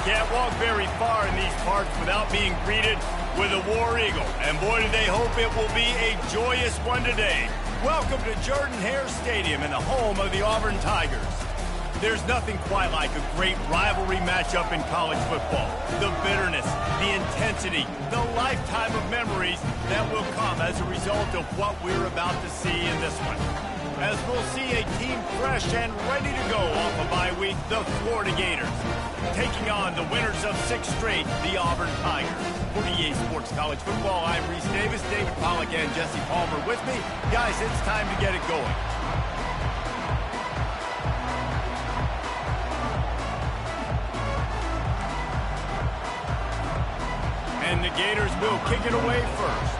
can't walk very far in these parts without being greeted with a War Eagle. And boy, do they hope it will be a joyous one today. Welcome to Jordan-Hare Stadium and the home of the Auburn Tigers. There's nothing quite like a great rivalry matchup in college football. The bitterness, the intensity, the lifetime of memories that will come as a result of what we're about to see in this one. As we'll see a team fresh and ready to go off a bye week, the Florida Gators, taking on the winners of 6 straight, the Auburn Tigers. For EA Sports College Football, I'm Reese Davis, David Pollack, and Jesse Palmer with me. Guys, it's time to get it going. And the Gators will kick it away first.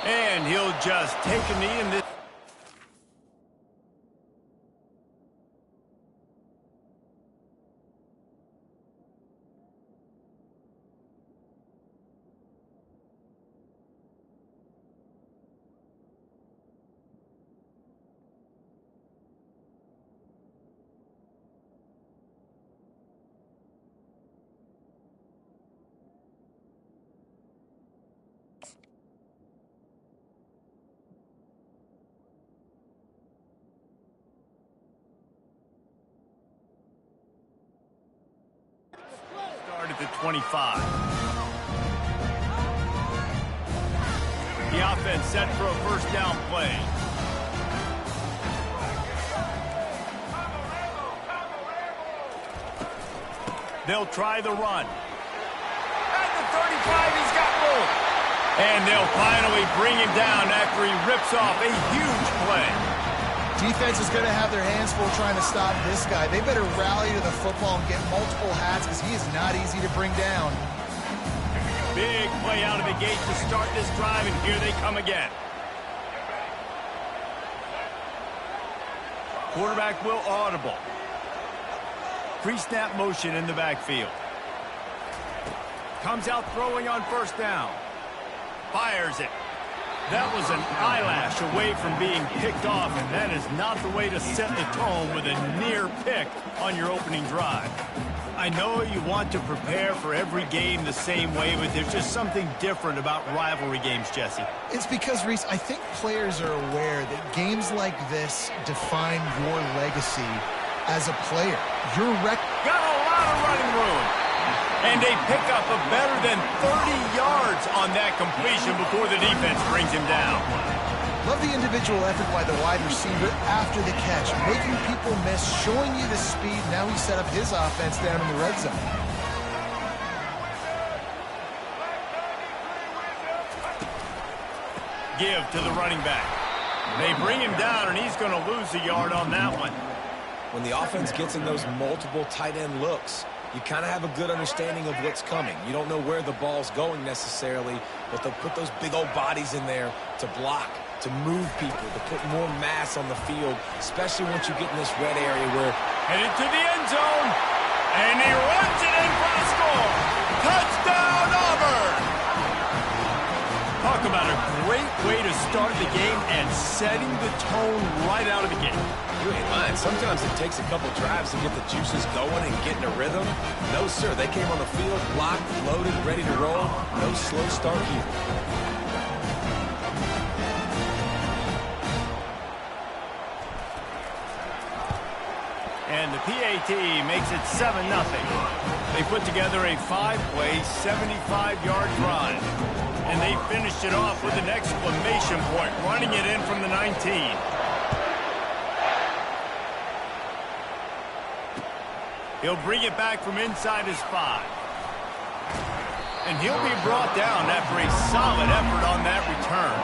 And he'll just take a knee in this. At the 25. The offense set for a first down play. They'll try the run. At the 35, he's got room. And they'll finally bring him down after he rips off a huge play. Defense is going to have their hands full trying to stop this guy. They better rally to the football and get multiple hats because he is not easy to bring down. Big play out of the gate to start this drive, and here they come again. Quarterback will audible. Pre-snap motion in the backfield. Comes out throwing on first down. Fires it. That was an eyelash away from being picked off, and that is not the way to set the tone with a near pick on your opening drive. I know you want to prepare for every game the same way, but there's just something different about rivalry games, Jesse. It's because, Reese, I think players are aware that games like this define your legacy as a player. Your got a lot of running room. And they pick up a better than 30 yards on that completion before the defense brings him down. Love the individual effort by the wide receiver after the catch, making people miss, showing you the speed. Now he set up his offense down in the red zone. Give to the running back. They bring him down, and he's going to lose a yard on that one. When the offense gets in those multiple tight end looks, you kind of have a good understanding of what's coming. You don't know where the ball's going necessarily, but they'll put those big old bodies in there to block, to move people, to put more mass on the field, especially once you get in this red area where... Headed to the end zone, and he runs it in for the score. Touchdown, Auburn! Talk about a great way to start the game and setting the tone right out of the gate. You ain't lying. Sometimes it takes a couple drives to get the juices going and get in a rhythm. No, sir. They came on the field, blocked, loaded, ready to roll. No slow start here. And the PAT makes it 7-0. They put together a 5-play, 75-yard drive. And they finished it off with an exclamation point, running it in from the 19. He'll bring it back from inside his 5. And he'll be brought down after a solid effort on that return.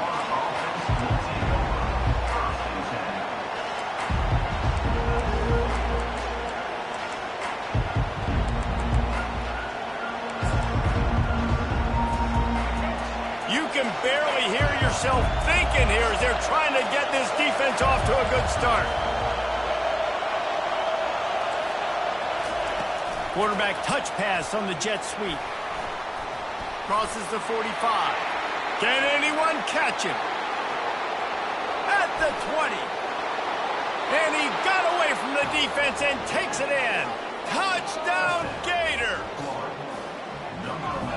You can barely hear yourself thinking here as they're trying to get this defense off to a good start. Quarterback touch pass on the jet sweep. Crosses the 45. Can anyone catch him? At the 20. And he got away from the defense and takes it in. Touchdown, Gator!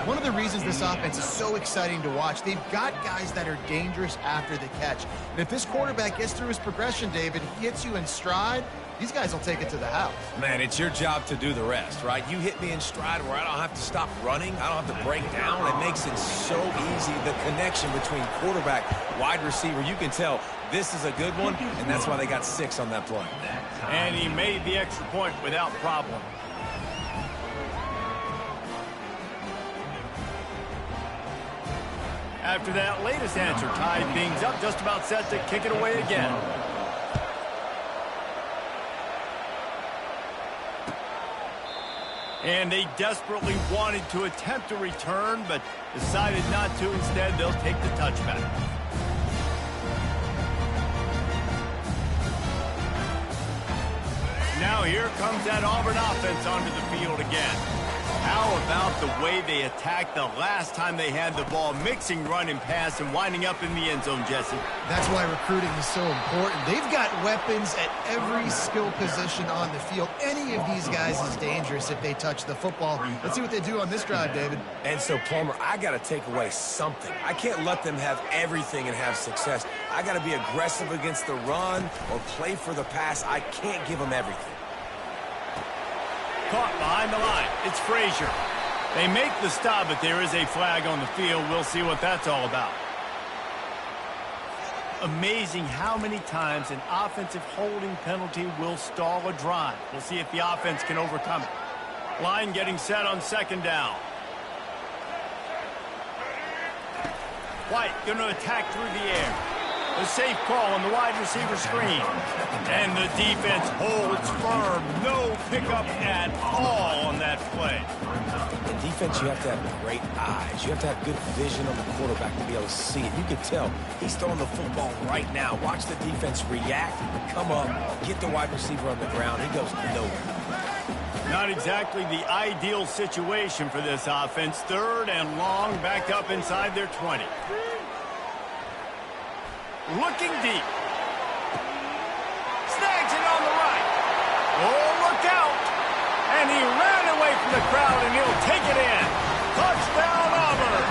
One of the reasons this offense is so exciting to watch, they've got guys that are dangerous after the catch. And if this quarterback gets through his progression, David, he hits you in stride, these guys will take it to the house. Man, it's your job to do the rest, right? You hit me in stride where I don't have to stop running. I don't have to break down. It makes it so easy. The connection between quarterback, wide receiver, you can tell this is a good one, and that's why they got 6 on that play. And he made the extra point without problem. After that latest answer tied things up, just about set to kick it away again. And they desperately wanted to attempt a return, but decided not to. Instead, they'll take the touchback. Now here comes that Auburn offense onto the field again. How about the way they attacked the last time they had the ball, mixing run and pass and winding up in the end zone, Jesse? That's why recruiting is so important. They've got weapons at every skill position on the field. Any of these guys is dangerous if they touch the football. Let's see what they do on this drive, David. And so, Palmer, I got to take away something. I can't let them have everything and have success. I got to be aggressive against the run or play for the pass. I can't give them everything. Caught behind the line. It's Frazier. They make the stop, but there is a flag on the field. We'll see what that's all about. Amazing how many times an offensive holding penalty will stall a drive. We'll see if the offense can overcome it. Line getting set on second down. White going to attack through the air. A safe call on the wide receiver screen. And the defense holds firm. No pickup at all on that play. In defense, you have to have great eyes. You have to have good vision on the quarterback to be able to see it. You can tell he's throwing the football right now. Watch the defense react, come up, get the wide receiver on the ground. He goes nowhere. Not exactly the ideal situation for this offense. Third and long, backed up inside their 20. Looking deep. Snags it on the right. Oh, look out. And he ran away from the crowd, and he'll take it in. Touchdown, Auburn.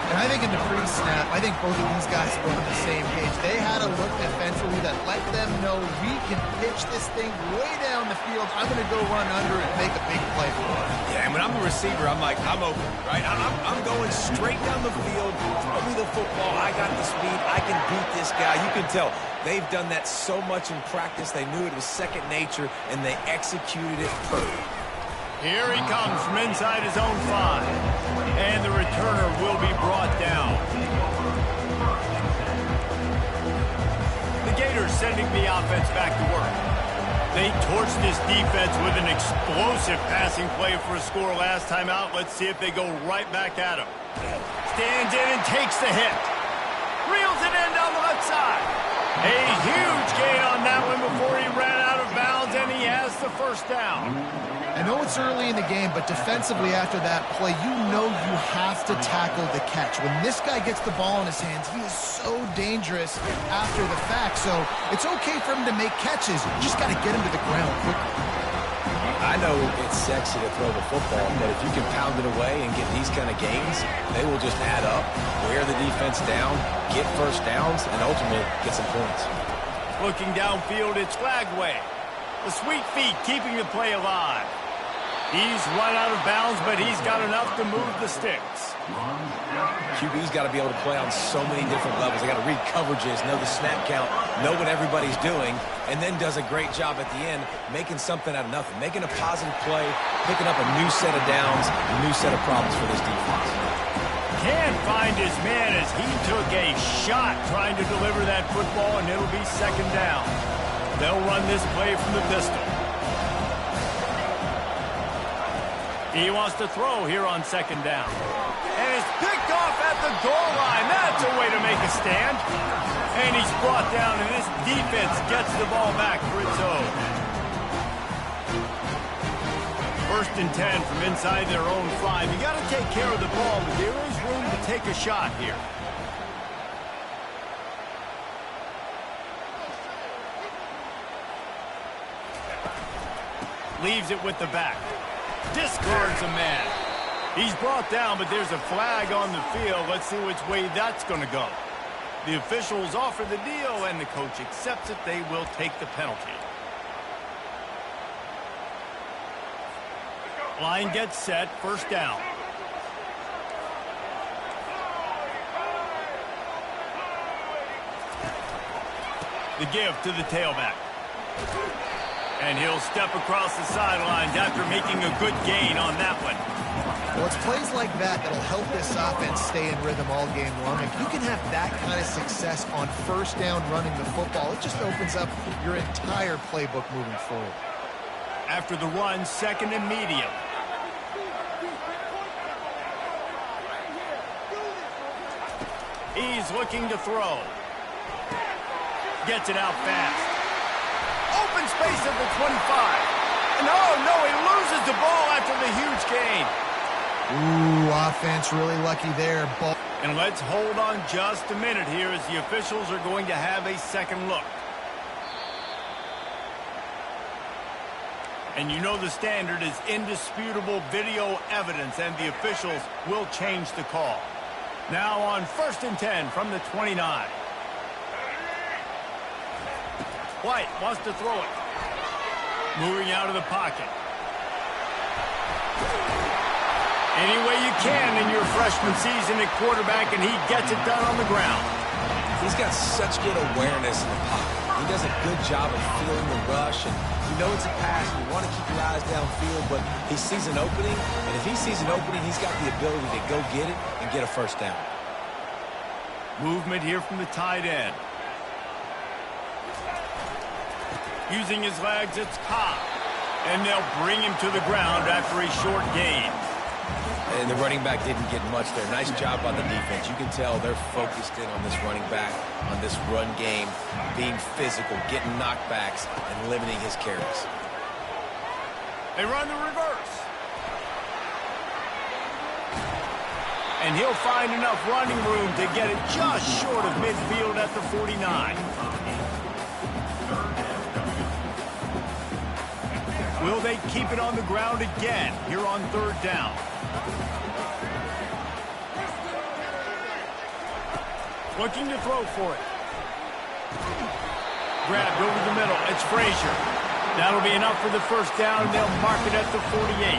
And I think in the pre-snap, I think both of these guys were on the same page. They had a look defensively that let them know we can pitch this thing way down the field. I'm going to go run under and make a big play for it. Yeah, and when I'm a receiver, I'm like, I'm open, right? I'm going straight down the field. Throw me the football. I got the speed. I can beat this guy. You can tell they've done that so much in practice. They knew it was second nature, and they executed it perfect. Here he comes from inside his own 5. And the returner will be brought down. The Gators sending the offense back to work. They torched this defense with an explosive passing play for a score last time out. Let's see if they go right back at him. Stands in and takes the hit. Reels it in down the left side. A huge gain on that one before he ran out of bounds, and he has the first down. I know it's early in the game, but defensively after that play, you know you have to tackle the catch. When this guy gets the ball in his hands, he is so dangerous after the fact. So it's okay for him to make catches. You just got to get him to the ground quickly. I know it's sexy to throw the football, but if you can pound it away and get these kind of gains, they will just add up, wear the defense down, get first downs, and ultimately get some points. Looking downfield, it's Flagway. The sweet feet keeping the play alive. He's run out of bounds, but he's got enough to move the sticks. QB's got to be able to play on so many different levels. They got to read coverages, know the snap count, know what everybody's doing, and then does a great job at the end making something out of nothing, making a positive play, picking up a new set of downs, a new set of problems for this defense. Can't find his man as he took a shot trying to deliver that football, and it'll be second down. They'll run this play from the pistol. He wants to throw here on second down. And it's picked off at the goal line. That's a way to make a stand. And he's brought down, and this defense gets the ball back for its own. 1st and 10 from inside their own 5. You got to take care of the ball, but there is room to take a shot here. Leaves it with the back. Discards a man. He's brought down, but there's a flag on the field. Let's see which way that's going to go. The officials offer the deal, and the coach accepts it. They will take the penalty. Line gets set. First down. The give to the tailback. And he'll step across the sidelines after making a good gain on that one. Well, it's plays like that that'll help this offense stay in rhythm all game long. If you can have that kind of success on first down running the football, it just opens up your entire playbook moving forward. After the run, second and medium. He's looking to throw. Gets it out fast. Open space at the 25. And no, he loses the ball after the huge gain. Ooh, offense really lucky there. Ball. And let's hold on just a minute here as the officials are going to have a second look. And you know the standard is indisputable video evidence, and the officials will change the call. Now on 1st and 10 from the 29. White wants to throw it. Moving out of the pocket. Any way you can in your freshman season at quarterback, and he gets it done on the ground. He's got such good awareness in the pocket. He does a good job of feeling the rush, and you know it's a pass. You want to keep your eyes downfield, but he sees an opening, and if he sees an opening, he's got the ability to go get it and get a first down. Movement here from the tight end. Using his legs, it's Cobb. And they'll bring him to the ground after a short gain. And the running back didn't get much there. Nice job by the defense. You can tell they're focused in on this running back, on this run game, being physical, getting knockbacks, and limiting his carries. They run the reverse. And he'll find enough running room to get it just short of midfield at the 49. Will they keep it on the ground again here on 3rd down? Looking to throw for it. Grabbed over the middle. It's Frazier. That'll be enough for the first down, and they'll mark it at the 48.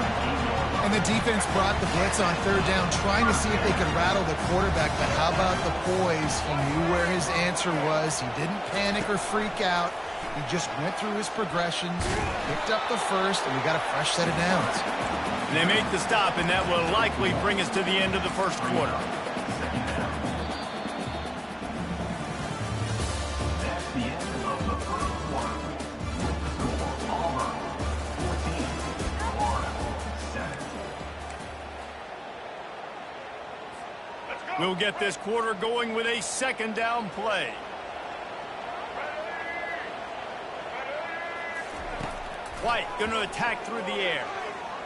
And the defense brought the blitz on 3rd down, trying to see if they could rattle the quarterback. But how about the poise? He knew where his answer was. He didn't panic or freak out. He just went through his progressions, picked up the first, and we got a fresh set of downs. And they make the stop, and that will likely bring us to the end of the first quarter. That's the end of the first quarter. With the score, Auburn 14, Florida 7. We'll get this quarter going with a 2nd down play. White going to attack through the air.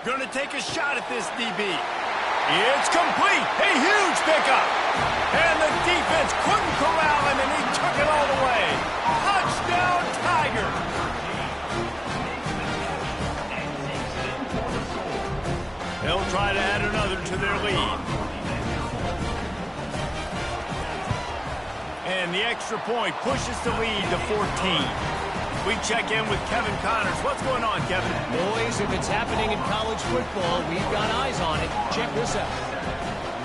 Going to take a shot at this DB. It's complete. A huge pickup. And the defense couldn't corral him, and he took it all the way. Touchdown, Tiger. They'll try to add another to their lead. And the extra point pushes the lead to 14. We check in with Kevin Connors. What's going on, Kevin? Boys, if it's happening in college football, we've got eyes on it. Check this out.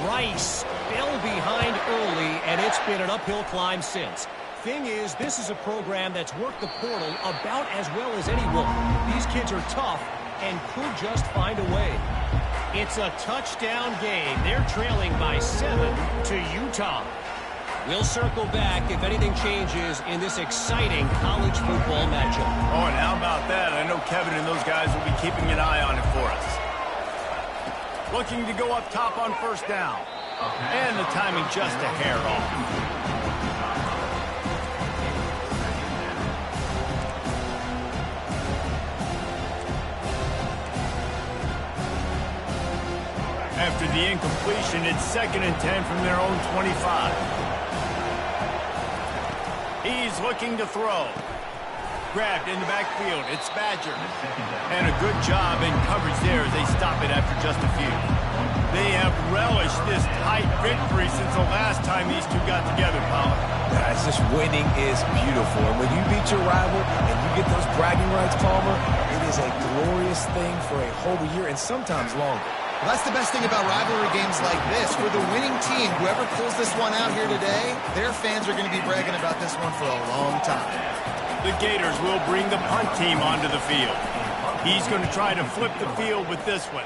Rice fell behind early, and it's been an uphill climb since. Thing is, this is a program that's worked the portal about as well as anyone. These kids are tough and could just find a way. It's a touchdown game. They're trailing by 7 to Utah. We'll circle back if anything changes in this exciting college football matchup. Oh, and how about that? I know Kevin and those guys will be keeping an eye on it for us. Looking to go up top on 1st down. And the timing just a hair off. After the incompletion, it's 2nd and 10 from their own 25. He's looking to throw. grabbed in the backfield. It's Badger. And a good job in coverage there as they stop it after just a few. They have relished this tight victory since the last time these two got together, Paul. Guys, just winning is beautiful. And when you beat your rival and you get those bragging rights, Palmer, it is a glorious thing for a whole year and sometimes longer. Well, that's the best thing about rivalry games like this. For the winning team, whoever pulls this one out here today, their fans are going to be bragging about this one for a long time. The Gators will bring the punt team onto the field. He's going to try to flip the field with this one.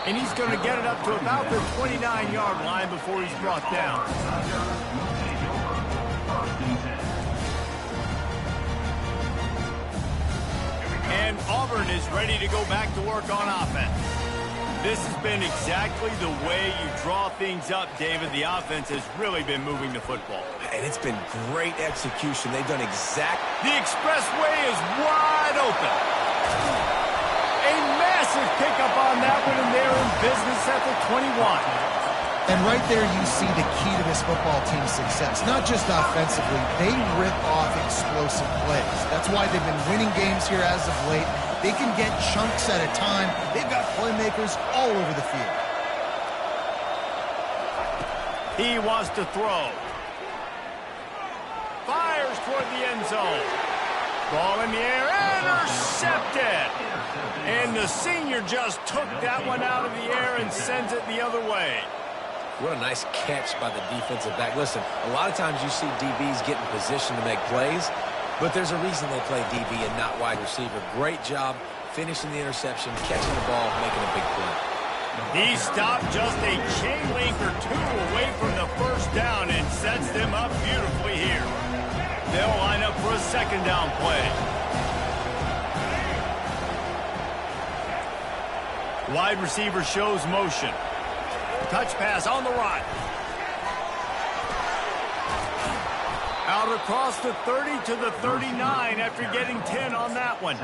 And he's going to get it up to about the 29-yard line before he's brought down. And Auburn is ready to go back to work on offense. This has been exactly the way you draw things up, David. The offense has really been moving the football. And it's been great execution. They've done The expressway is wide open. A massive pickup on that one, and they're in business at the 21. And right there you see the key to this football team's success. Not just offensively, they rip off explosive plays. That's why they've been winning games here as of late. They can get chunks at a time. They've got playmakers all over the field. He wants to throw. Fires toward the end zone. Ball in the air, intercepted. And the senior just took that one out of the air and sends it the other way. What a nice catch by the defensive back. Listen, a lot of times you see DBs get in position to make plays, but there's a reason they play DB and not wide receiver. Great job finishing the interception, catching the ball, making a big play. He stopped just a chain link or two away from the first down and sets them up beautifully here. They'll line up for a second down play. Wide receiver shows motion. Touch pass on the run. Out across the 30 to the 39 after getting 10 on that one.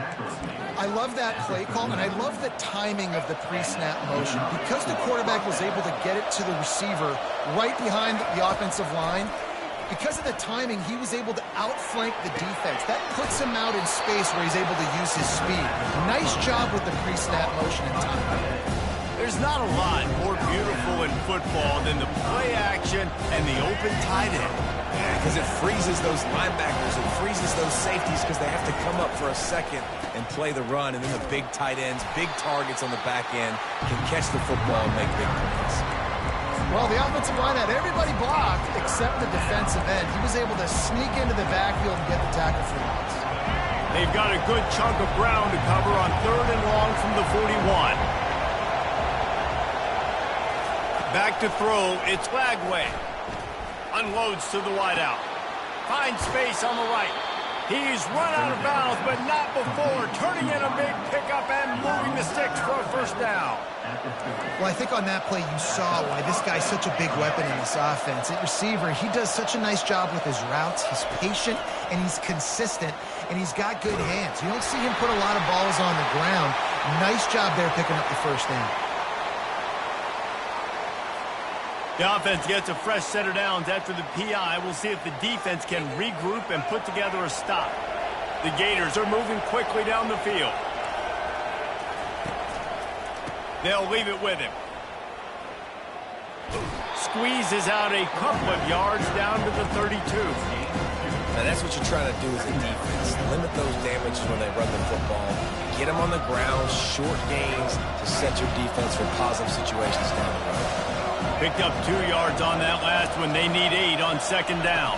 I love that play call, and I love the timing of the pre-snap motion. Because the quarterback was able to get it to the receiver right behind the offensive line, because of the timing, he was able to outflank the defense. That puts him out in space where he's able to use his speed. Nice job with the pre-snap motion and timing. There's not a lot more beautiful in football than the play action and the open tight end. Yeah, because it freezes those linebackers. It freezes those safeties because they have to come up for a second and play the run. And then the big tight ends, big targets on the back end can catch the football and make big plays. Well, the offensive line had everybody blocked except the defensive end. He was able to sneak into the backfield and get the tackle for loss. They've got a good chunk of ground to cover on 3rd and long from the 41. Back to throw, it's Lagway. Unloads to the wideout. Finds space on the right. He's run out of bounds, but not before. Turning in a big pickup and moving the sticks for a first down. Well, I think on that play you saw why this guy's such a big weapon in this offense. At receiver, he does such a nice job with his routes. He's patient, and he's consistent, and he's got good hands. You don't see him put a lot of balls on the ground. Nice job there picking up the first down. The offense gets a fresh set of downs after the PI. We'll see if the defense can regroup and put together a stop. The Gators are moving quickly down the field. They'll leave it with him. Squeezes out a couple of yards down to the 32. Now that's what you're trying to do as a defense. Limit those damages when they run the football. Get them on the ground, short gains to set your defense for positive situations down the road. Picked up 2 yards on that last one. They need 8 on second down.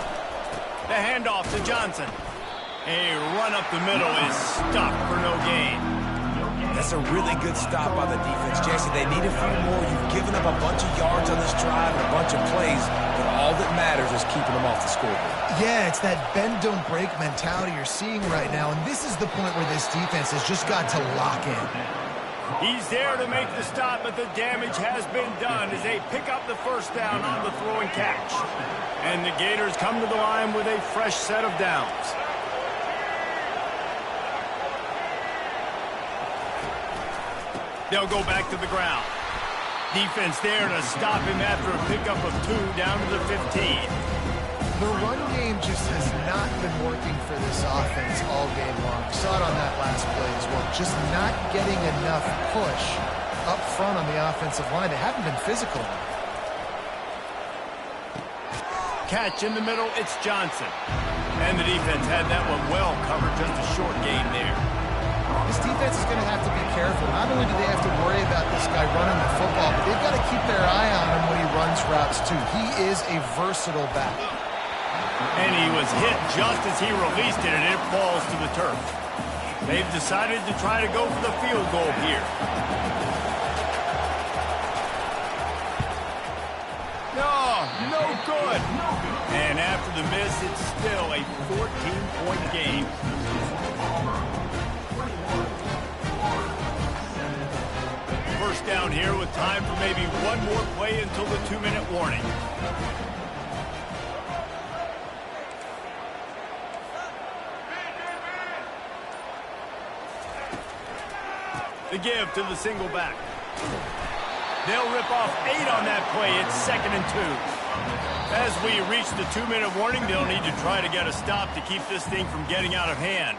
The handoff to Johnson. A run up the middle is stopped for no gain. That's a really good stop by the defense, Jason. They need a few more. You've given up a bunch of yards on this drive and a bunch of plays, but all that matters is keeping them off the scoreboard. Yeah, it's that bend, don't break mentality you're seeing right now, and this is the point where this defense has just got to lock in. He's there to make the stop, but the damage has been done as they pick up the first down on the throw and catch. And the Gators come to the line with a fresh set of downs. They'll go back to the ground. Defense there to stop him after a pickup of 2 down to the 15. The run game just has not been working for this offense all game long. We saw it on that last play as well. Just not getting enough push up front on the offensive line. They haven't been physical enough. Catch in the middle, it's Johnson. And the defense had that one well covered, just a short game there. This defense is going to have to be careful. Not only do they have to worry about this guy running the football, but they've got to keep their eye on him when he runs routes too. He is a versatile back. And he was hit just as he released it, and it falls to the turf. They've decided to try to go for the field goal here. No good. And after the miss, it's still a 14-point game. First down here with time for maybe one more play until the 2-minute warning. The give to the single back. They'll rip off 8 on that play. It's 2nd and 2. As we reach the 2-minute warning, they'll need to try to get a stop to keep this thing from getting out of hand.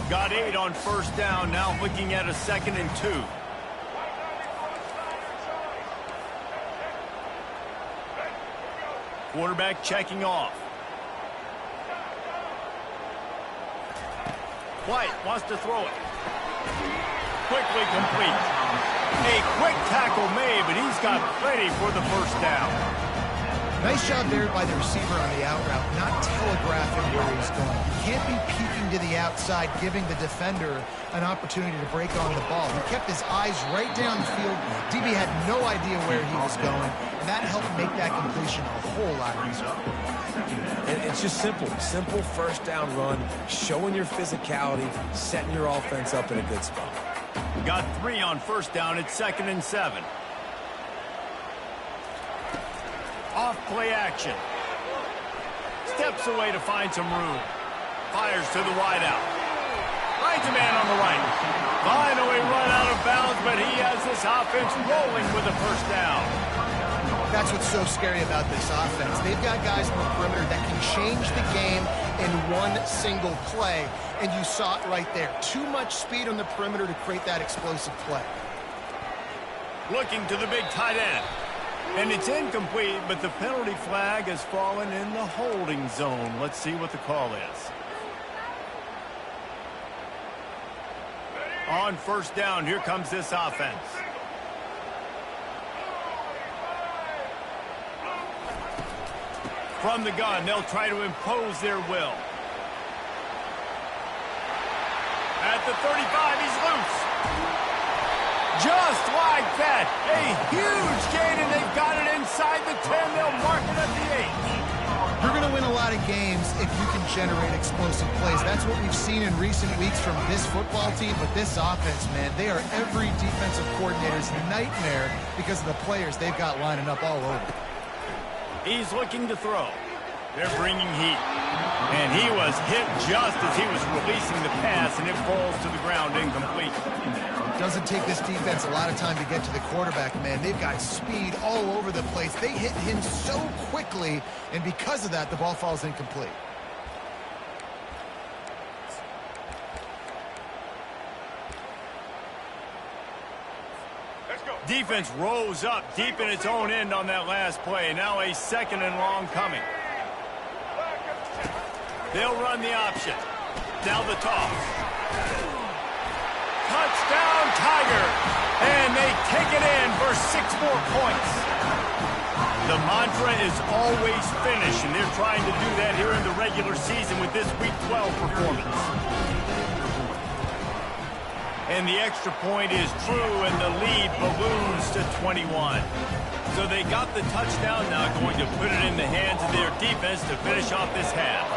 Got 8 on first down, now looking at a 2nd and 2. Quarterback checking off. White wants to throw it. Quickly complete. A quick tackle made, but he's got plenty for the first down. Nice job there by the receiver on the out route, not telegraphing where he's going. He can't be peeking to the outside, giving the defender an opportunity to break on the ball. He kept his eyes right down the field. DB had no idea where he was going, and that helped make that completion a whole lot easier. And it's just simple first down run, showing your physicality, setting your offense up in a good spot. Got 3 on first down. It's 2nd and 7. Off play action. Steps away to find some room. Fires to the wideout. Finds a man on the right. Finally run out of bounds, but he has this offense rolling with a first down. That's what's so scary about this offense. They've got guys in the perimeter that can change the game in one single play, and you saw it right there. Too much speed on the perimeter to create that explosive play. Looking to the big tight end. And it's incomplete, but the penalty flag has fallen in the holding zone. Let's see what the call is. On first down, here comes this offense. From the gun, they'll try to impose their will. At the 35, he's loose. Just like that, a huge gain, and they've got it inside the 10. They'll mark it at the 8. You're going to win a lot of games if you can generate explosive plays. That's what we've seen in recent weeks from this football team, but this offense, man, they are every defensive coordinator's nightmare because of the players they've got lining up all over. He's looking to throw. They're bringing heat. And he was hit just as he was releasing the pass, and it falls to the ground incomplete. It doesn't take this defense a lot of time to get to the quarterback, man. They've got speed all over the place. They hit him so quickly, and because of that, the ball falls incomplete. Defense rose up deep in its own end on that last play. Now a 2nd and long coming. They'll run the option. Now the toss. Touchdown, Tiger. And they take it in for 6 more points. The mantra is always finish, and they're trying to do that here in the regular season with this Week 12 performance. And the extra point is true, and the lead balloons to 21. So they got the touchdown, now going to put it in the hands of their defense to finish off this half.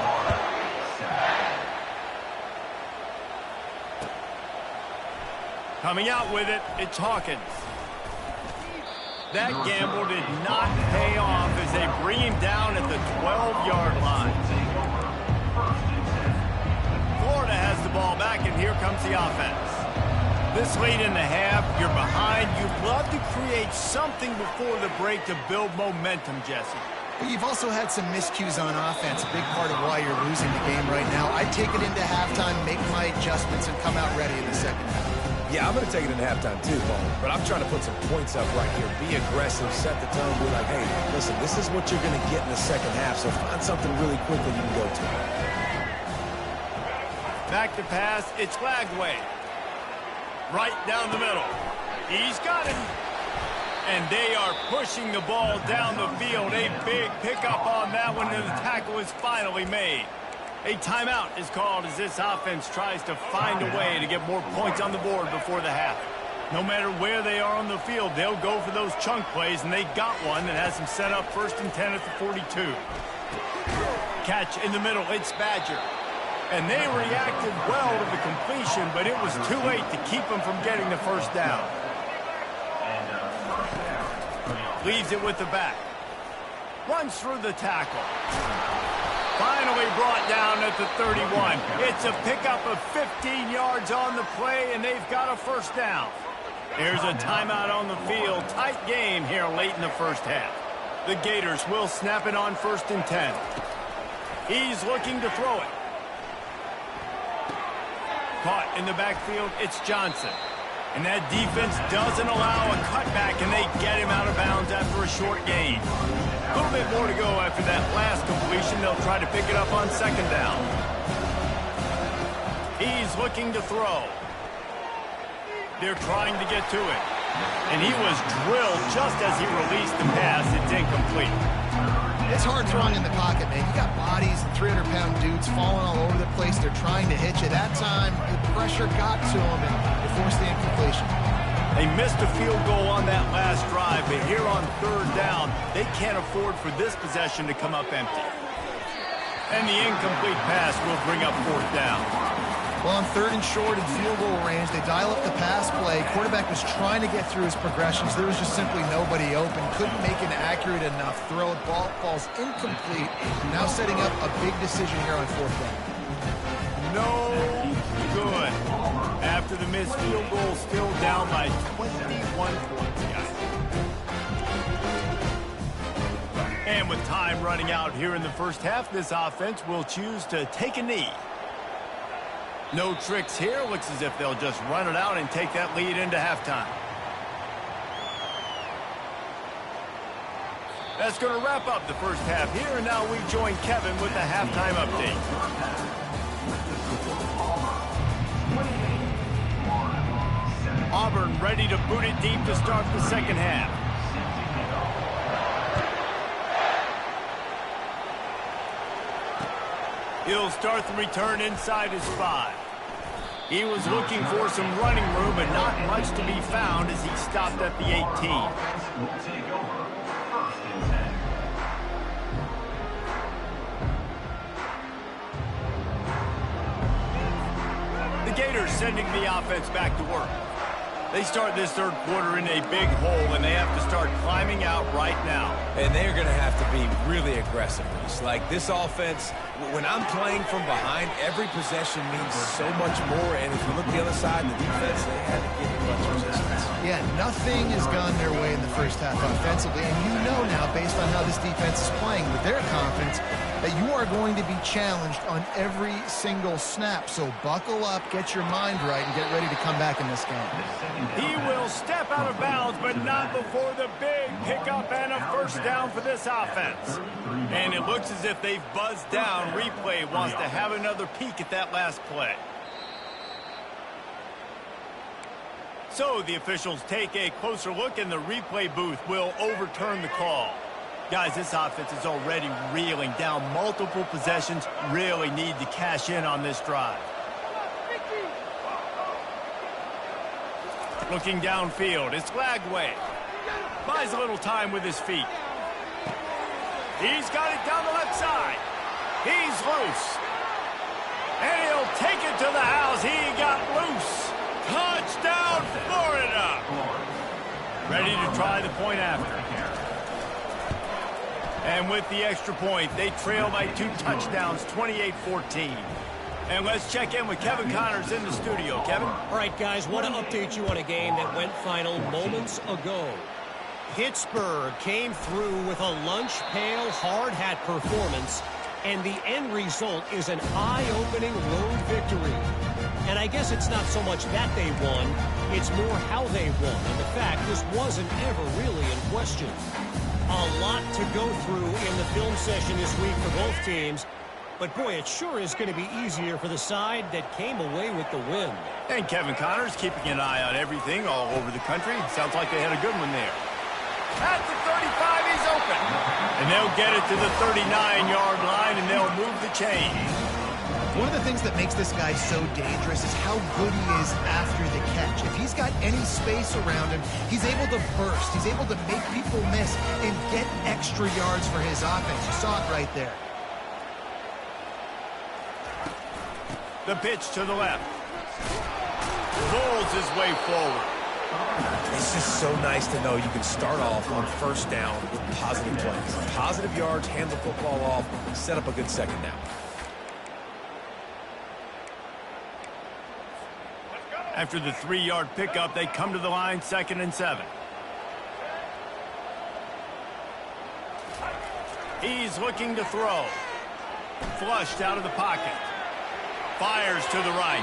Coming out with it, it's Hawkins. That gamble did not pay off as they bring him down at the 12-yard line. Florida has the ball back, and here comes the offense. This late in the half, you're behind. You'd love to create something before the break to build momentum, Jesse. But you've also had some miscues on offense, a big part of why you're losing the game right now. I'd take it into halftime, make my adjustments, and come out ready in the second half. Yeah, I'm going to take it into halftime too, Paul. But I'm trying to put some points up right here. Be aggressive, set the tone, be like, hey, listen, this is what you're going to get in the second half, so find something really quickly you can go to. Back to pass, it's Lagway. Right down the middle. He's got it. And they are pushing the ball down the field. A big pickup on that one, and the tackle is finally made. A timeout is called as this offense tries to find a way to get more points on the board before the half. No matter where they are on the field, they'll go for those chunk plays, and they got one that has them set up 1st and 10 at the 42. Catch in the middle, it's Badger. And they reacted well to the completion, but it was too late to keep them from getting the first down. Leaves it with the back. Runs through the tackle. Finally brought down at the 31. It's a pickup of 15 yards on the play, and they've got a first down. There's a timeout on the field. Tight game here late in the first half. The Gators will snap it on 1st and 10. He's looking to throw it. Caught in the backfield, it's Johnson. And that defense doesn't allow a cutback, and they get him out of bounds after a short gain. A little bit more to go after that last completion. They'll try to pick it up on 2nd down. He's looking to throw. They're trying to get to it. And he was drilled just as he released the pass. It's incomplete. It's hard throwing in the pocket, man. You got bodies and 300-pound dudes falling all over the place. They're trying to hit you. That time, the pressure got to them, and they forced the incompletion. They missed a field goal on that last drive, but here on 3rd down, they can't afford for this possession to come up empty. And the incomplete pass will bring up 4th down. Well, on 3rd and short and field goal range, they dial up the pass play. Quarterback was trying to get through his progressions. There was just simply nobody open. Couldn't make an accurate enough throw. Ball falls incomplete. Now setting up a big decision here on 4th down. No good. After the missed field goal, still down by 21 points, guys. And with time running out here in the first half, this offense will choose to take a knee. No tricks here. Looks as if they'll just run it out and take that lead into halftime. That's going to wrap up the first half here, and now we join Kevin with the halftime update. Auburn ready to boot it deep to start the second half. He'll start the return inside his 5. He was looking for some running room, but not much to be found as he stopped at the 18. The Gators sending the offense back to work. They start this 3rd quarter in a big hole, and they have to start climbing out right now. And they're going to have to be really aggressive. Like this offense, when I'm playing from behind, every possession means so much more. And if you look the other side, the defense, they had to give much resistance. Yeah, nothing has gone their way in the first half offensively. And you know now, based on how this defense is playing with their confidence, that you are going to be challenged on every single snap. So buckle up, get your mind right, and get ready to come back in this game. He will step out of bounds, but not before the big pickup and a first down for this offense. And it looks as if they've buzzed down. Replay wants to have another peek at that last play. So the officials take a closer look, and the replay booth will overturn the call. Guys, this offense is already reeling down multiple possessions. Really need to cash in on this drive. Looking downfield, it's Lagway. Buys a little time with his feet. He's got it down the left side. He's loose. And he'll take it to the house. He got loose. Touchdown, Florida. Ready to try the point after. And with the extra point, they trail by 2 touchdowns, 28-14. And let's check in with Kevin Connors in the studio. Kevin? All right, guys, want to update you on a game that went final moments ago. Pittsburgh came through with a lunch pail hard hat performance, and the end result is an eye-opening road victory. And I guess it's not so much that they won, it's more how they won. And the fact, this wasn't ever really in question. A lot to go through in the film session this week for both teams. But boy, it sure is going to be easier for the side that came away with the win. And Kevin Connors keeping an eye on everything all over the country. Sounds like they had a good one there. At the 35, he's open. And they'll get it to the 39-yard line, and they'll move the chain. One of the things that makes this guy so dangerous is how good he is after the catch. If he's got any space around him, he's able to burst. He's able to make people miss and get extra yards for his offense. You saw it right there. The pitch to the left. Rolls his way forward. It's just so nice to know you can start off on first down with positive plays. Positive yards, hand the football off, set up a good second down. After the 3-yard pickup, they come to the line, 2nd and 7. He's looking to throw. Flushed out of the pocket. Fires to the right.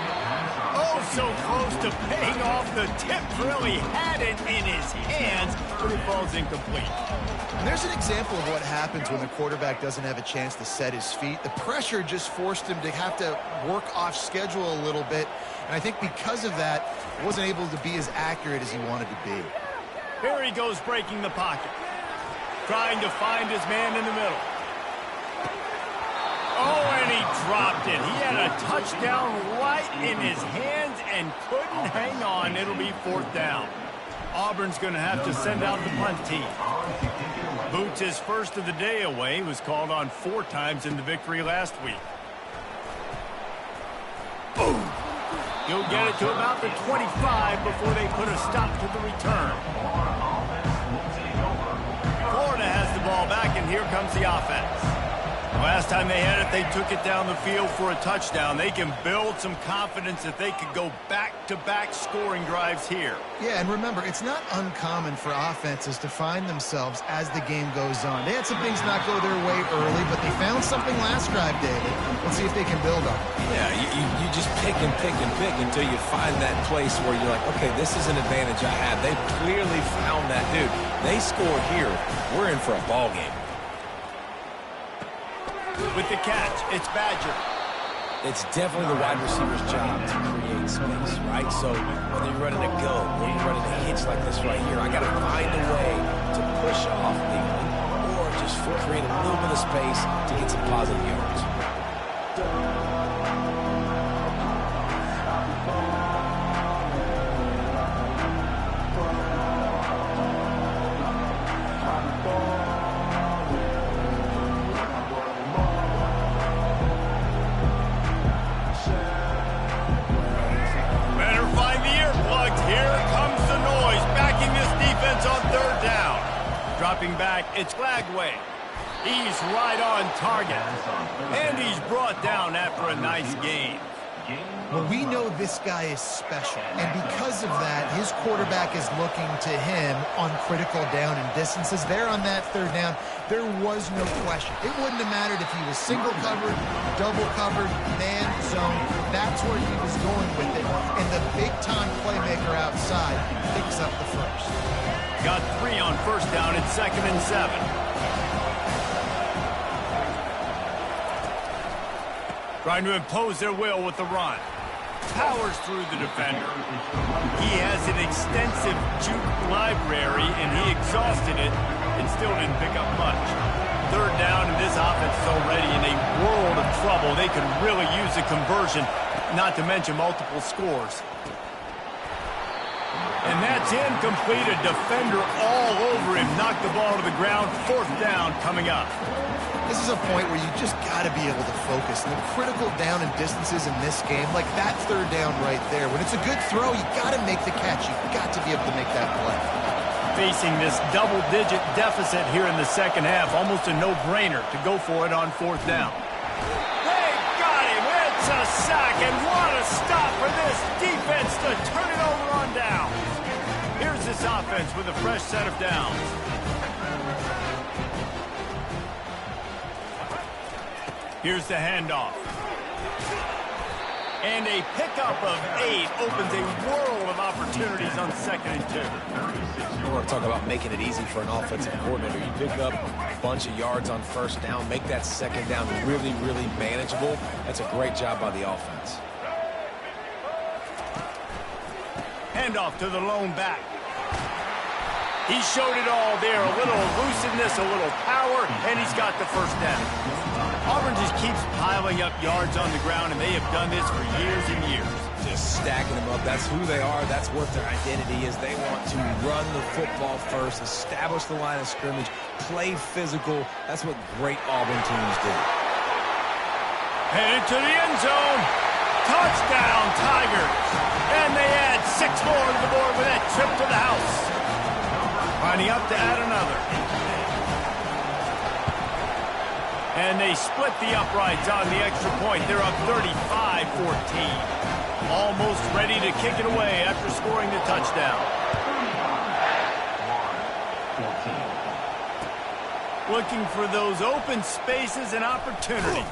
Oh, so close to paying off. The tip really had it in his hands, but it falls incomplete. And there's an example of what happens when the quarterback doesn't have a chance to set his feet. The pressure just forced him to have to work off schedule a little bit. And I think because of that, he wasn't able to be as accurate as he wanted to be. Here he goes breaking the pocket. Trying to find his man in the middle. Oh, and he dropped it. He had a touchdown right in his hands and couldn't hang on. It'll be 4th down. Auburn's going to have to send out the punt team. Boots his first of the day away. He was called on 4 times in the victory last week. Boom. He'll get it to about the 25 before they put a stop to the return. Florida has the ball back, and here comes the offense. Last time they had it, they took it down the field for a touchdown. They can build some confidence that they could go back-to-back scoring drives here. Yeah, and remember, it's not uncommon for offenses to find themselves as the game goes on. They had some things not go their way early, but they found something last drive, David. Let's see if they can build on it. Yeah, you just pick and pick and pick until you find that place where you're like, okay, this is an advantage I have. They clearly found that, dude. They scored here. We're in for a ball game. With the catch, it's Badger. It's definitely the wide receiver's job to create space, right? So whether you're running a go or you're running a hitch like this right here, I got to find a way to push off legally or just create a little bit of space to get some positive yards. Dropping back, it's Glagway. He's right on target. And he's brought down after a nice gain. Well, we know this guy is special, and because of that, his quarterback is looking to him on critical down and distances. There on that 3rd down, there was no question. It wouldn't have mattered if he was single covered, double covered, man zone. That's where he was going with it, and the big-time playmaker outside picks up the first. Got 3 on 1st down. It's 2nd and 7. Trying to impose their will with the run. Powers through the defender. He has an extensive juke library, and he exhausted it and still didn't pick up much. 3rd down, and this offense is already in a world of trouble. They could really use a conversion, not to mention multiple scores. And that's incomplete. A defender all over him. Knocked the ball to the ground. 4th down coming up. This is a point where you just got to be able to focus. And the critical down and distances in this game, like that 3rd down right there, when it's a good throw, you got to make the catch. You've got to be able to make that play. Facing this double-digit deficit here in the 2nd half, almost a no-brainer to go for it on 4th down. They got him. It's a sack, and what a stop for this defense to turn it over on down. Here's this offense with a fresh set of downs. Here's the handoff. And a pickup of 8 opens a world of opportunities on 2nd and 2. You want to talk about making it easy for an offensive coordinator. You pick up a bunch of yards on 1st down, make that 2nd down really, really manageable. That's a great job by the offense. Handoff to the lone back. He showed it all there. A little elusiveness, a little power, and he's got the 1st down. Auburn just keeps piling up yards on the ground, and they have done this for years and years. Just stacking them up. That's who they are. That's what their identity is. They want to run the football first, establish the line of scrimmage, play physical. That's what great Auburn teams do. Headed to the end zone. Touchdown, Tigers. And they add 6 more to the board with that trip to the house. Lining up to add another. And they split the uprights on the extra point. They're up 35-14. Almost ready to kick it away after scoring the touchdown. Looking for those open spaces and opportunity.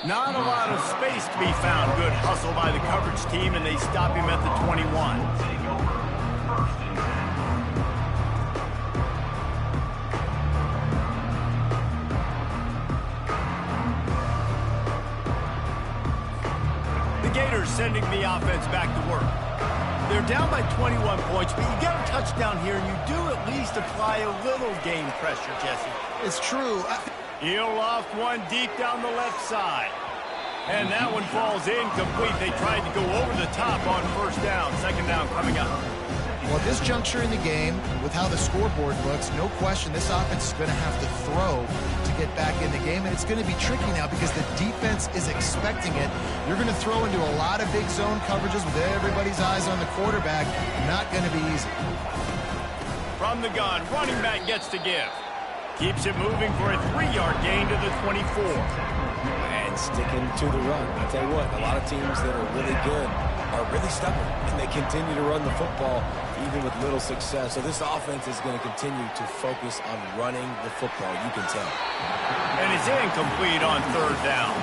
Not a lot of space to be found. Good hustle by the coverage team, and they stop him at the 21. Sending the offense back to work. They're down by 21 points, but you get a touchdown here, and you do at least apply a little game pressure, Jesse. It's true. He'll loft one deep down the left side. And that one falls incomplete. They tried to go over the top on 1st down. 2nd down coming up. Well, at this juncture in the game, with how the scoreboard looks, no question this offense is going to have to throw to get back in the game, and it's going to be tricky now because the defense is expecting it. You're going to throw into a lot of big zone coverages with everybody's eyes on the quarterback. Not going to be easy. From the gun, running back gets to give. Keeps it moving for a 3-yard gain to the 24. And sticking to the run. I tell you what, a lot of teams that are really good are really stubborn, and they continue to run the football even with little success. So this offense is going to continue to focus on running the football, you can tell. And it's incomplete on 3rd down.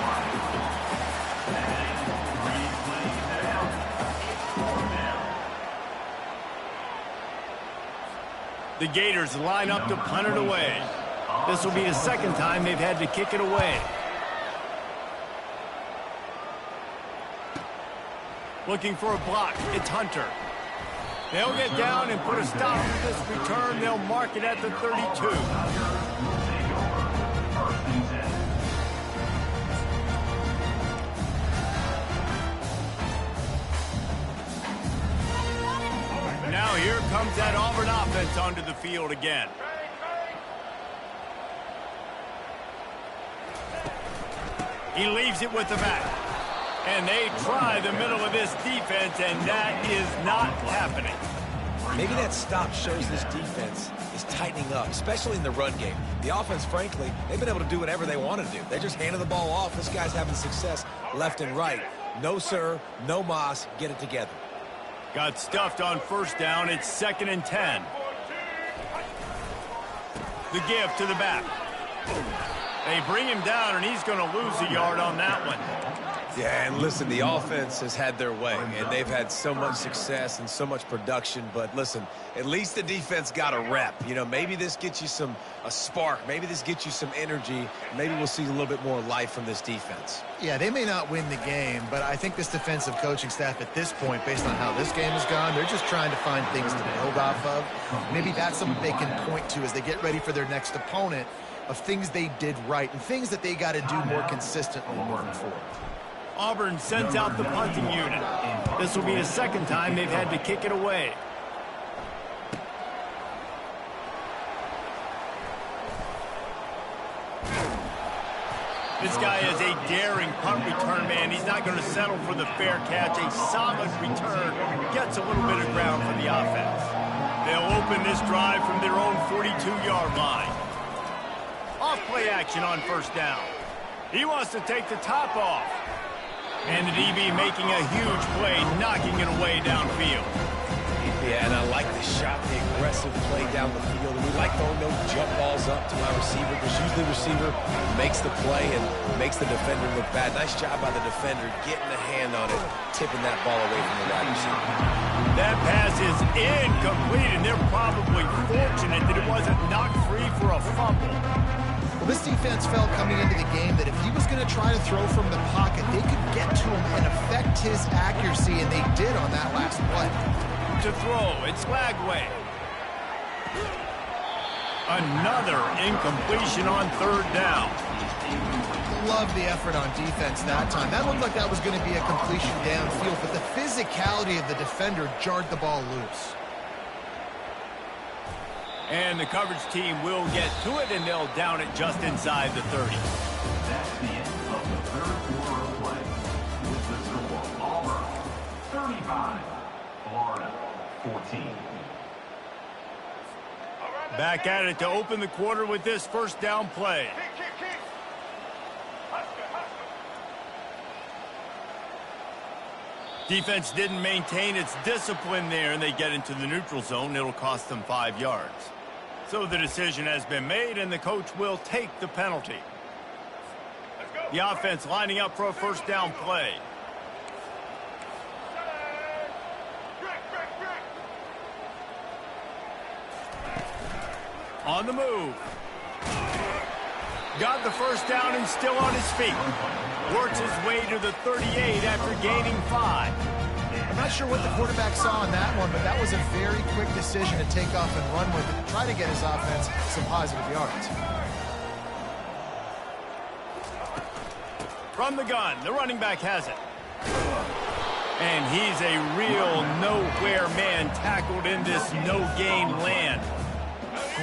The Gators line up to punt it away. This will be the 2nd time they've had to kick it away. Looking for a block. It's Hunter. They'll get down and put a stop to this return. They'll mark it at the 32. Now here comes that Auburn offense onto the field again. He leaves it with the back. And they try the middle of this defense, and that is not happening. Maybe that stop shows this defense is tightening up, especially in the run game. The offense, frankly, they've been able to do whatever they want to do. They just handed the ball off. This guy's having success left and right. No, sir, no mas, get it together. Got stuffed on 1st down. It's 2nd and 10. The give to the back. They bring him down, and he's going to lose a yard on that one. Yeah, and listen, the offense has had their way, and they've had so much success and so much production. But listen, at least the defense got a rep. You know, maybe this gets you a spark. Maybe this gets you some energy. Maybe we'll see a little bit more life from this defense. Yeah, they may not win the game, but I think this defensive coaching staff at this point, based on how this game has gone, they're just trying to find things to build off of. Maybe that's something they can point to as they get ready for their next opponent, of things they did right and things that they got to do more consistently moving forward. Auburn sends out the punting unit. This will be the 2nd time they've had to kick it away. This guy is a daring punt return man. He's not going to settle for the fair catch. A solid return gets a little bit of ground for the offense. They'll open this drive from their own 42-yard line. Off play action on 1st down. He wants to take the top off. And the DB making a huge play, knocking it away downfield. Yeah, and I like the shot, the aggressive play down the field. And we like throwing those jump balls up to my receiver because usually the receiver makes the play and makes the defender look bad. Nice job by the defender getting a hand on it, tipping that ball away from the wide receiver. That pass is incomplete, and they're probably fortunate that it wasn't knocked free for a fumble. Well, this defense felt coming into the game that if he was going to try to throw from the pocket, they could get to him and affect his accuracy, and they did on that last play. To throw, it's Lagway. Another incompletion on third down. Love the effort on defense that time. That looked like that was going to be a completion downfield, but the physicality of the defender jarred the ball loose. And the coverage team will get to it, and they'll down it just inside the 30. That's the end of the third quarter of play. With the score, Auburn 35, Florida 14. Back at it to open the quarter with this first down play. Defense didn't maintain its discipline there, and they get into the neutral zone. It'll cost them 5 yards. So the decision has been made, and the coach will take the penalty. The offense lining up for a first down play. On the move. Got the first down and still on his feet. Works his way to the 38 after gaining 5. I'm not sure what the quarterback saw on that one, but that was a very quick decision to take off and run with it, try to get his offense some positive yards. From the gun, the running back has it. And he's a real nowhere man tackled in this no-gain land.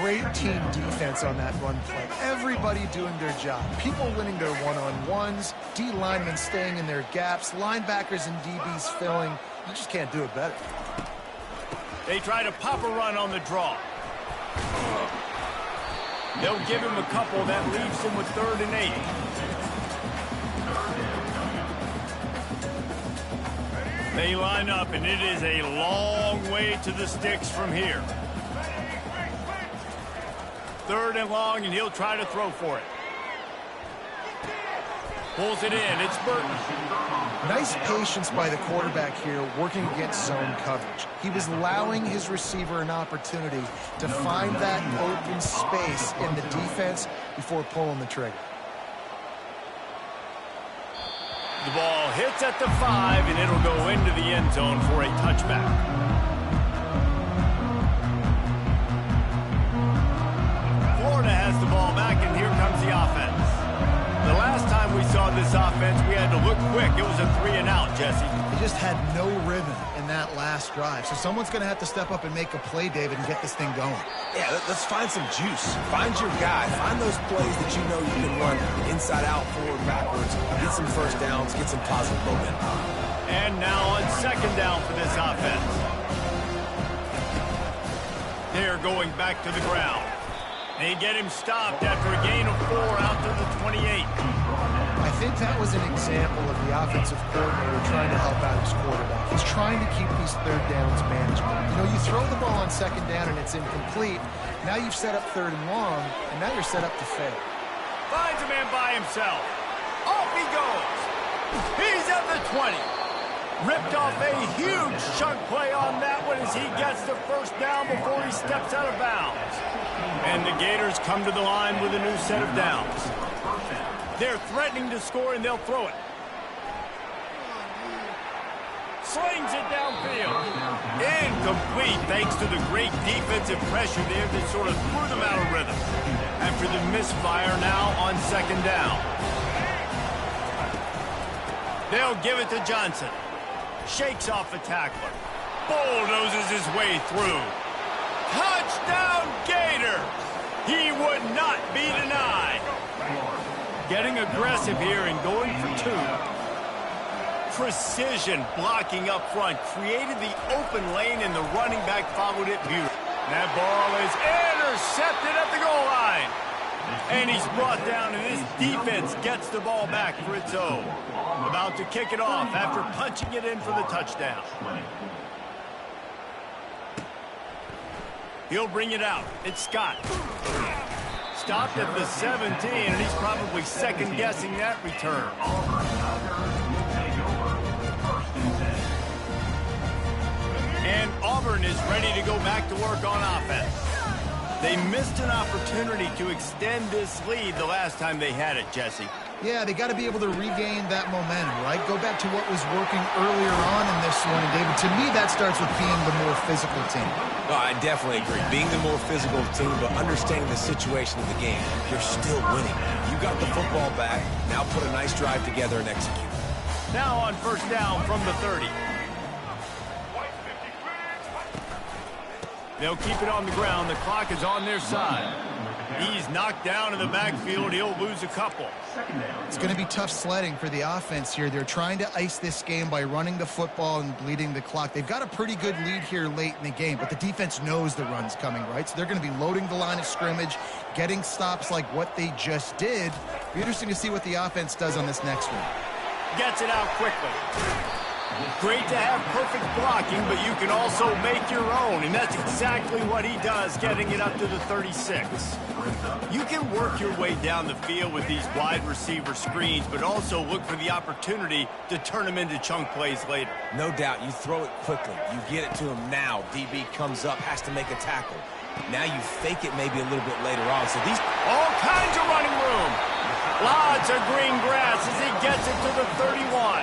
Great team defense on that run play. Everybody doing their job. People winning their one-on-ones, D linemen staying in their gaps, linebackers and DBs filling. You just can't do it better. They try to pop a run on the draw. They'll give him a couple. That leaves him with 3rd and 8. They line up, and it is a long way to the sticks from here. 3rd and long, and he'll try to throw for it. Pulls it in. It's Burton. Nice patience by the quarterback here working against zone coverage. He was allowing his receiver an opportunity to find that open space in the defense before pulling the trigger. The ball hits at the 5, and it'll go into the end zone for a touchback. Florida has the ball back, and here comes the offense. The last time we saw this offense, we had to look quick. It was a 3-and-out, Jesse. They just had no rhythm in that last drive. So someone's going to have to step up and make a play, David, and get this thing going. Yeah, let's find some juice. Find your guy. Find those plays that you know you can run inside out, forward, backwards. Get some first downs. Get some positive momentum. And now on 2nd down for this offense. They're going back to the ground. They get him stopped after a gain of 4 out to the 28. I think that was an example of the offensive coordinator trying to help out his quarterback. He's trying to keep these 3rd downs manageable. You know, you throw the ball on 2nd down and it's incomplete. Now you've set up 3rd and long, and now you're set up to fail. Finds a man by himself. Off he goes. He's at the 20. Ripped off a huge chunk play on that one as he gets the first down before he steps out of bounds. And the Gators come to the line with a new set of downs. They're threatening to score, and they'll throw it. Slings it downfield. Incomplete thanks to the great defensive pressure there that sort of threw them out of rhythm. After the misfire now on 2nd down. They'll give it to Johnson. Shakes off a tackler. Bulldozes his way through. Touchdown, Gator! He would not be denied. Getting aggressive here and going for 2. Precision blocking up front. Created the open lane, and the running back followed it beautifully. That ball is intercepted at the goal line. And he's brought down, and this defense gets the ball back for its own. About to kick it off after punching it in for the touchdown. He'll bring it out. It's Scott. Stopped at the 17, and he's probably second-guessing that return. And Auburn is ready to go back to work on offense. They missed an opportunity to extend this lead the last time they had it, Jesse. Yeah, they got to be able to regain that momentum, right? Go back to what was working earlier on in this one. And, David, to me, that starts with being the more physical team. No, I definitely agree. Being the more physical team, but understanding the situation of the game. You're still winning. You got the football back. Now put a nice drive together and execute. Now on first down from the 30. They'll keep it on the ground. The clock is on their side. He's knocked down in the backfield. He'll lose a couple. It's going to be tough sledding for the offense here. They're trying to ice this game by running the football and bleeding the clock. They've got a pretty good lead here late in the game, but the defense knows the run's coming, right? So they're going to be loading the line of scrimmage, getting stops like what they just did. Be interesting to see what the offense does on this next one. Gets it out quickly. Great to have perfect blocking, but you can also make your own, and that's exactly what he does, getting it up to the 36. You can work your way down the field with these wide receiver screens, but also look for the opportunity to turn them into chunk plays later. No doubt, you throw it quickly. You get it to him now. DB comes up, has to make a tackle. Now you fake it maybe a little bit later on. So these all kinds of running room. Lots of green grass as he gets it to the 31.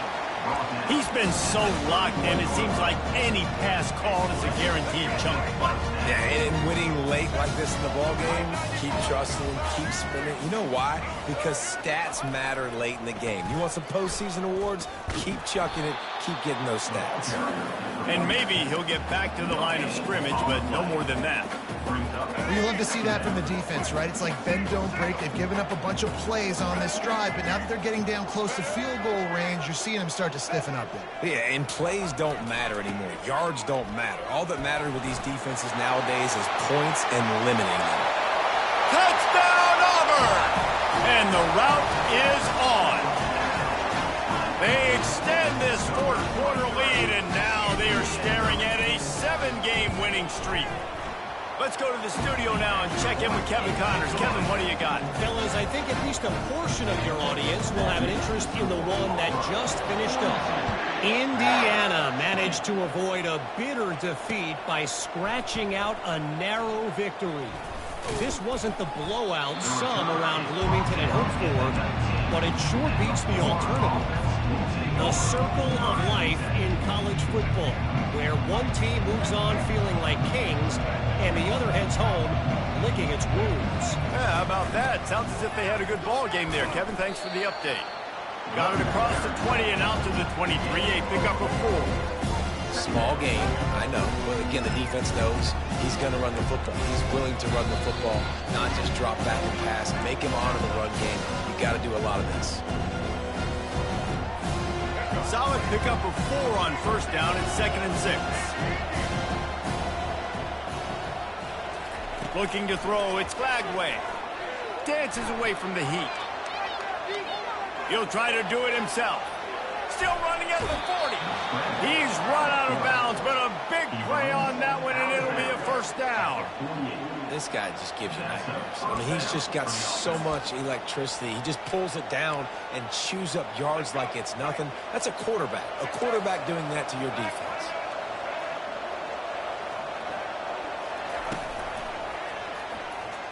He's been so locked in, it seems like any pass called is a guaranteed chunk play. Yeah, and winning late like this in the ball game, keep trusting, keep spinning. You know why? Because stats matter late in the game. You want some postseason awards? Keep chucking it, keep getting those stats. And maybe he'll get back to the line of scrimmage, but no more than that. You love to see that from the defense, right? It's like bend, don't break. They've given up a bunch of plays on this drive, but now that they're getting down close to field goal range, you're seeing them start to stiffen up there. Yeah, and plays don't matter anymore. Yards don't matter. All that matters with these defenses nowadays is points and limiting them. Touchdown, Auburn! And the route is on. They extend this fourth-quarter lead, and now they are staring at a 7-game winning streak. Let's go to the studio now and check in with Kevin Connors. Kevin, what do you got? Fellas, I think at least a portion of your audience will have an interest in the one that just finished up. Indiana managed to avoid a bitter defeat by scratching out a narrow victory. This wasn't the blowout some around Bloomington had hoped for, but it sure beats the alternative. The circle of life in college football, where one team moves on feeling like kings and the other heads home licking its wounds. Yeah, how about that? Sounds as if they had a good ball game there. Kevin, thanks for the update. Got it across the 20 and out to the 23. A pickup of 4. Small game, I know. But again, the defense knows he's going to run the football. He's willing to run the football, not just drop back and pass. Make him honor the run game. You got to do a lot of this. Solid pickup of 4 on first down and 2nd and 6. Looking to throw, it's Glagway. Dances away from the heat. He'll try to do it himself. Still running at the 40. He's run out of bounds, but a big play on that one, and it'll be a first down. This guy just gives you nightmares. I mean, he's just got so much electricity. He just pulls it down and chews up yards like it's nothing. That's a quarterback. A quarterback doing that to your defense.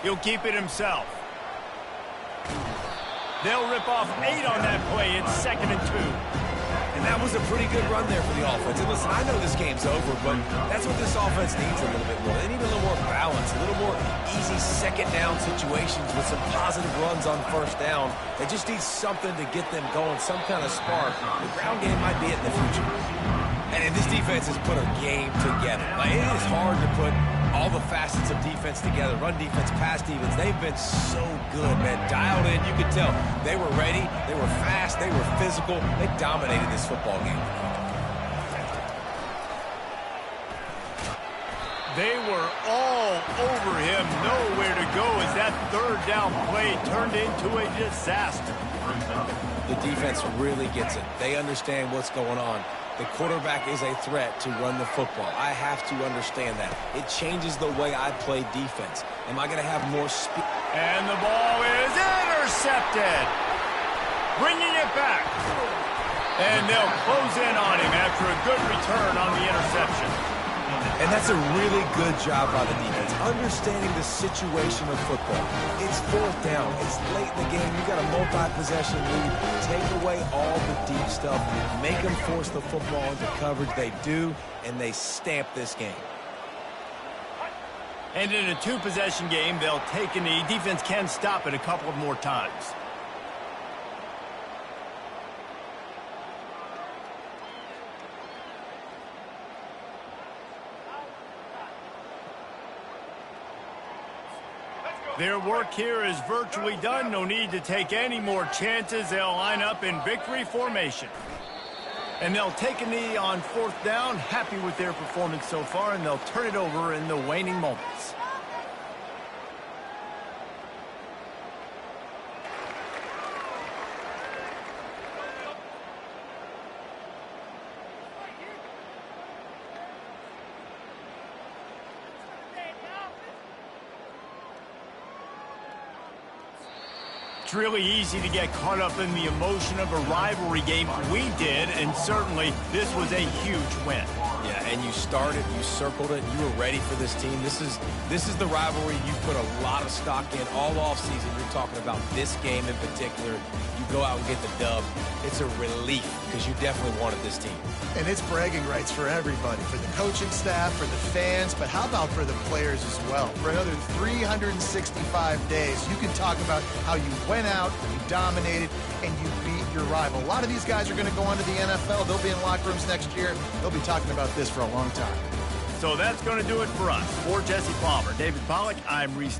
He'll keep it himself. They'll rip off 8 on that play. It's 2nd and 2. And that was a pretty good run there for the offense. And listen, I know this game's over, but that's what this offense needs a little bit more. They need a little more balance, a little more easy second down situations with some positive runs on first down. They just need something to get them going, some kind of spark. The ground game might be it in the future. And this defense has put a game together. Like, it is hard to put all the facets of defense together. Run defense, pass defense. They've been so good, man. Dialed in, you could tell. They were ready. They were fast. They were physical. They dominated this football game. They were all over him, nowhere to go as that third down play turned into a disaster. The defense really gets it. They understand what's going on. The quarterback is a threat to run the football. I have to understand that. It changes the way I play defense. Am I going to have more speed? And the ball is intercepted. Bringing it back. And they'll close in on him after a good return on the interception. And that's a really good job by the defense, understanding the situation of football. It's fourth down. It's late in the game. You got a multi-possession lead. Take away all the deep stuff. Make them force the football into coverage. They do, and they stamp this game. And in a two-possession game, they'll take a knee. Defense can stop it a couple of more times. Their work here is virtually done. No need to take any more chances. They'll line up in victory formation. And they'll take a knee on fourth down. Happy with their performance so far, and they'll turn it over in the waning moments. It's really easy to get caught up in the emotion of a rivalry game. We did, and certainly this was a huge win. Yeah, and you started, you circled it, you were ready for this team. This is the rivalry you put a lot of stock in all offseason. You're talking about this game in particular. You go out and get the dub. It's a relief because you definitely wanted this team. And it's bragging rights for everybody, for the coaching staff, for the fans, but how about for the players as well? For another 365 days, you can talk about how you went out, you dominated, and you beat your rival. A lot of these guys are going to go on to the NFL. They'll be in locker rooms next year. They'll be talking about this for a long time. So that's going to do it for us. For Jesse Palmer, David Pollack, I'm Reese.